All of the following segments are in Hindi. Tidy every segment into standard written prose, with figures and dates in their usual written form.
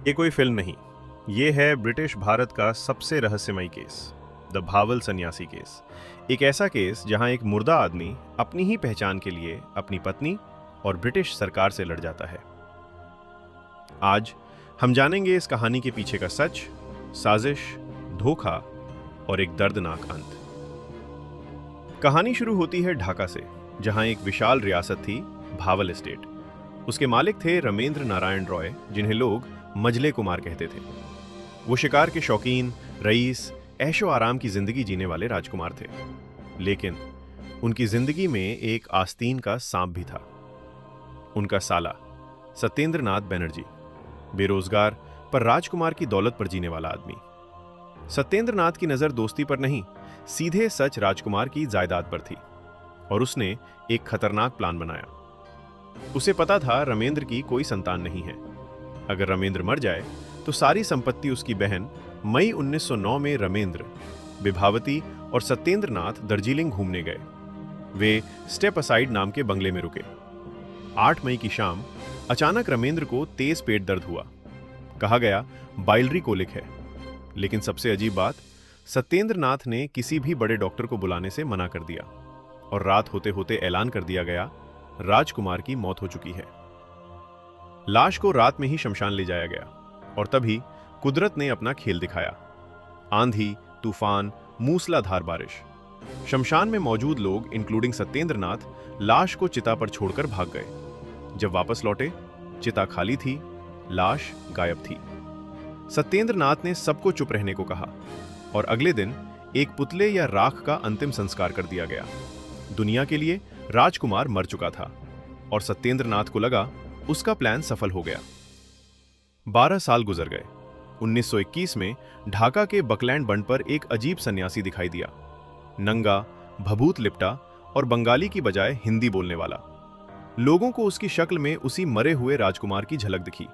ये कोई फिल्म नहीं, ये है ब्रिटिश भारत का सबसे रहस्यमयी केस, द भावल सन्यासी केस। एक ऐसा केस जहां एक मुर्दा आदमी अपनी ही पहचान के लिए अपनी पत्नी और ब्रिटिश सरकार से लड़ जाता है। आज हम जानेंगे इस कहानी के पीछे का सच, साजिश, धोखा और एक दर्दनाक अंत। कहानी शुरू होती है ढाका से, जहां एक विशाल रियासत थी, भावल एस्टेट। उसके मालिक थे रमेंद्र नारायण रॉय, जिन्हें लोग मजले कुमार कहते थे। वो शिकार के शौकीन, रईस, ऐशो आराम की जिंदगी जीने वाले राजकुमार थे। लेकिन उनकी जिंदगी में एक आस्तीन का सांप भी था। उनका साला सत्येंद्र नाथ बनर्जी, बेरोजगार पर राजकुमार की दौलत पर जीने वाला आदमी। सत्येंद्र नाथ की नजर दोस्ती पर नहीं, सीधे सच राजकुमार की जायदाद पर थी, और उसने एक खतरनाक प्लान बनाया। उसे पता था रमेंद्र की कोई संतान नहीं है। अगर रमेंद्र मर जाए तो सारी संपत्ति उसकी बहन। मई 1909 में रमेंद्र, विभावती और सत्येंद्र नाथ दार्जिलिंग घूमने गए। वे स्टेप असाइड नाम के बंगले में रुके। 8 मई की शाम अचानक रमेंद्र को तेज पेट दर्द हुआ। कहा गया बाइलरी कोलिक है। लेकिन सबसे अजीब बात, सत्येंद्र नाथ ने किसी भी बड़े डॉक्टर को बुलाने से मना कर दिया, और रात होते होते ऐलान कर दिया गया, राजकुमार की मौत हो चुकी है। लाश को रात में ही शमशान ले जाया गया, और तभी कुदरत ने अपना खेल दिखाया। आंधी, तूफान, मूसलाधार बारिश। शमशान में मौजूद लोग इंक्लूडिंग सत्येंद्र नाथ लाश को चिता पर छोड़कर भाग गए। जब वापस लौटे, चिता खाली थी, लाश गायब थी। सत्येंद्र नाथ ने सबको चुप रहने को कहा, और अगले दिन एक पुतले या राख का अंतिम संस्कार कर दिया गया। दुनिया के लिए राजकुमार मर चुका था, और सत्येंद्र नाथ को लगा उसका प्लान सफल हो गया। 12 साल गुजर गए। 1921 में ढाका के बकलैंड बंड पर एक अजीब सन्यासी दिखाई दिया। नंगा, भभूत लिपटा और बंगाली की बजाय हिंदी बोलने वाला। लोगों को उसकी शक्ल में उसी मरे हुए राजकुमार की झलक दिखी।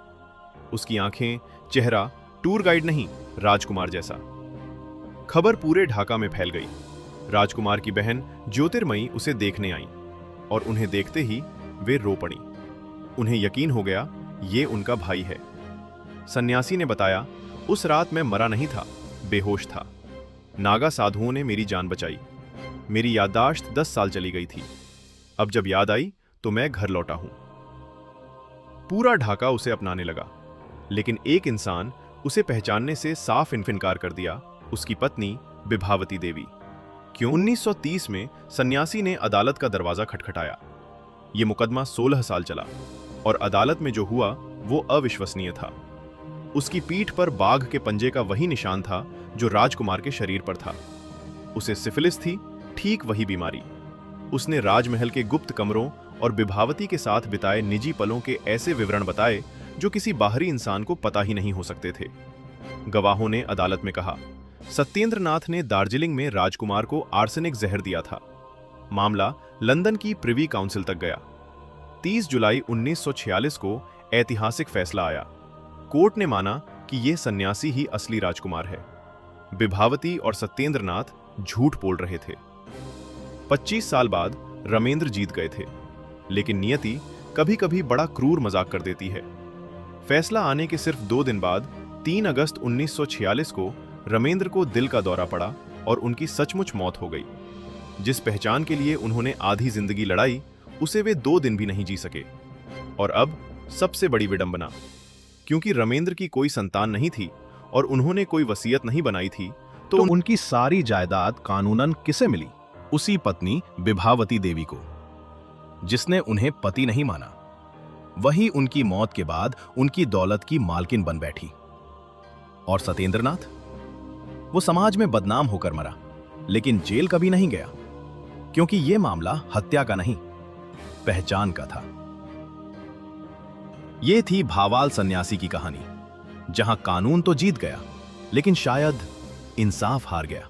उसकी आंखें, चेहरा टूर गाइड नहीं, राजकुमार जैसा। खबर पूरे ढाका में फैल गई। राजकुमार की बहन ज्योतिर्मयी उसे देखने आई, और उन्हें देखते ही वे रो पड़ी। उन्हें यकीन हो गया ये उनका भाई है। सन्यासी ने बताया, उस रात मैं मरा नहीं था, बेहोश था। नागा साधुओं ने मेरी जान बचाई। मेरी याददाश्त 10 साल चली गई थी। अब जब याद आई तो मैं घर लौटा हूं। पूरा ढाका उसे अपनाने लगा, लेकिन एक इंसान उसे पहचानने से साफ इनकार कर दिया, उसकी पत्नी विभावती देवी। क्यों? 1930 में सन्यासी ने अदालत का दरवाजा खटखटाया। यह मुकदमा 16 साल चला, और अदालत में जो हुआ वो अविश्वसनीय था। उसकी पीठ पर बाघ के पंजे का वही निशान था जो राजकुमार के शरीर पर था। उसे सिफिलिस थी, ठीक वही बीमारी। उसने राजमहल के गुप्त कमरों और विभावती के साथ बिताए निजी पलों के ऐसे विवरण बताए जो किसी बाहरी इंसान को पता ही नहीं हो सकते थे। गवाहों ने अदालत में कहा, सत्येंद्र नाथ ने दार्जिलिंग में राजकुमार को आर्सेनिक जहर दिया था। मामला लंदन की प्रिवी काउंसिल तक गया। 30 जुलाई 1946 को ऐतिहासिक फैसला आया। कोर्ट ने माना कि यह सन्यासी ही असली राजकुमार है। विभावती और सत्येंद्र नाथ झूठ बोल रहे थे। 25 साल बाद रमेंद्र जीत गए थे, लेकिन नियति कभी कभी बड़ा क्रूर मजाक कर देती है। फैसला आने के सिर्फ 2 दिन बाद 3 अगस्त 1946 को रमेंद्र को दिल का दौरा पड़ा, और उनकी सचमुच मौत हो गई। जिस पहचान के लिए उन्होंने आधी जिंदगी लड़ाई, उसे वे 2 दिन भी नहीं जी सके। और अब सबसे बड़ी विडंबना, क्योंकि रमेंद्र की कोई संतान नहीं थी और उन्होंने कोई वसीयत नहीं बनाई थी, तो उनकी सारी जायदाद कानूनन किसे मिली? उसी पत्नी विभावती देवी को, जिसने उन्हें पति नहीं माना। वही उनकी मौत के बाद उनकी दौलत की मालकिन बन बैठी। और सत्येंद्र नाथ, वो समाज में बदनाम होकर मरा, लेकिन जेल कभी नहीं गया, क्योंकि यह मामला हत्या का नहीं, पहचान का था। यह थी भावाल सन्यासी की कहानी, जहां कानून तो जीत गया, लेकिन शायद इंसाफ हार गया।